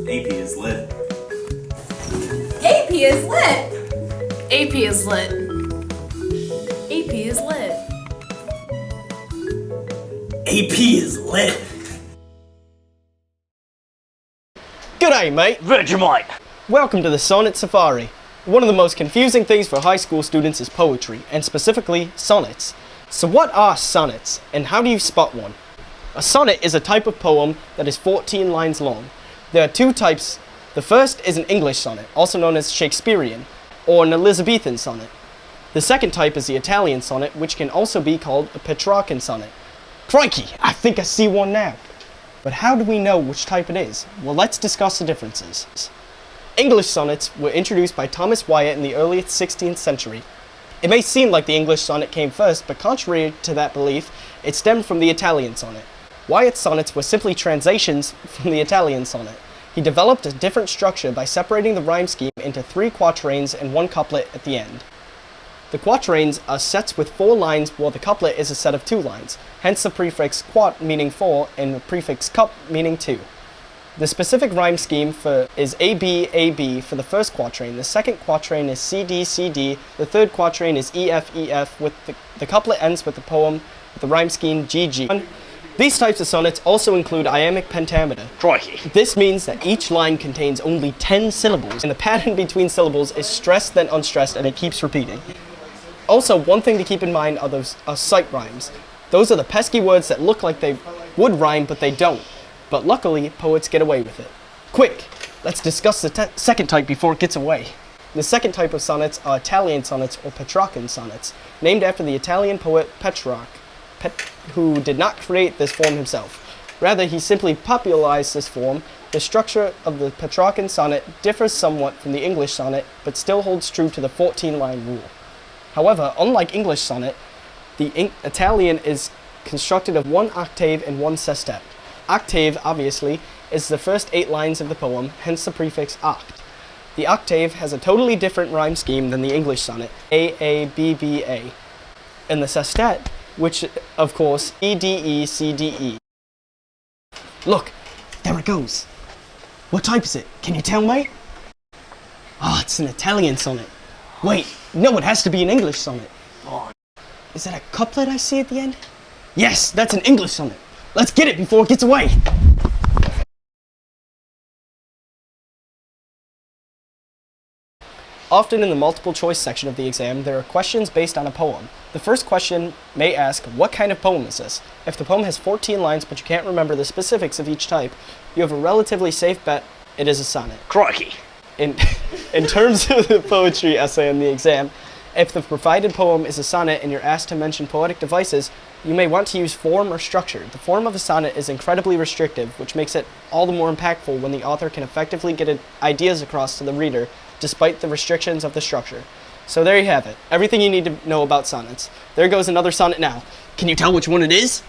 AP is lit. AP is lit. AP is lit. AP is lit. AP is lit. G'day, mate. Vegemite. Welcome to the Sonnet Safari. One of the most confusing things for high school students is poetry, and specifically sonnets. So what are sonnets, and how do you spot one? A sonnet is a type of poem that is 14 lines long. There are two types. The first is an English sonnet, also known as Shakespearean, or an Elizabethan sonnet. The second type is the Italian sonnet, which can also be called a Petrarchan sonnet. Crikey, I think I see one now. But how do we know which type it is? Well, let's discuss the differences. English sonnets were introduced by Thomas Wyatt in the early 16th century. It may seem like the English sonnet came first, but contrary to that belief, it stemmed from the Italian sonnet. Wyatt's sonnets were simply translations from the Italian sonnet. He developed a different structure by separating the rhyme scheme into 3 quatrains and 1 couplet at the end. The quatrains are sets with 4 lines, while the couplet is a set of 2 lines, hence the prefix quat meaning 4 and the prefix cup meaning 2. The specific rhyme scheme is AB, AB for the first quatrain, the second quatrain is CD, CD, the third quatrain is EF, EF, with the couplet ends with the poem with the rhyme scheme GG. These types of sonnets also include iambic pentameter. Crikey. This means that each line contains only 10 syllables, and the pattern between syllables is stressed then unstressed, and it keeps repeating. Also, one thing to keep in mind are sight rhymes. Those are the pesky words that look like they would rhyme, but they don't. But luckily, poets get away with it. Quick, let's discuss the second type before it gets away. The second type of sonnets are Italian sonnets or Petrarchan sonnets, named after the Italian poet Petrarch, who did not create this form himself. Rather, he simply popularized this form. The structure of the Petrarchan sonnet differs somewhat from the English sonnet, but still holds true to the 14-line rule. However, unlike English sonnet, the Italian is constructed of 1 octave and 1 sestet. Octave, obviously, is the first 8 lines of the poem, hence the prefix oct. The octave has a totally different rhyme scheme than the English sonnet, A, A, B, B, A. And the sestet, which, of course, E, D, E, C, D, E. Look, there it goes. What type is it? Can you tell me? Ah, it's an Italian sonnet. Wait, no, it has to be an English sonnet. Is that a couplet I see at the end? Yes, that's an English sonnet. Let's get it before it gets away. Often in the multiple choice section of the exam, there are questions based on a poem. The first question may ask, what kind of poem is this? If the poem has 14 lines but you can't remember the specifics of each type, you have a relatively safe bet it is a sonnet. Crikey. In terms of the poetry essay in the exam, if the provided poem is a sonnet and you're asked to mention poetic devices, you may want to use form or structure. The form of a sonnet is incredibly restrictive, which makes it all the more impactful when the author can effectively get ideas across to the reader despite the restrictions of the structure. So there you have it, everything you need to know about sonnets. There goes another sonnet now. Can you tell which one it is?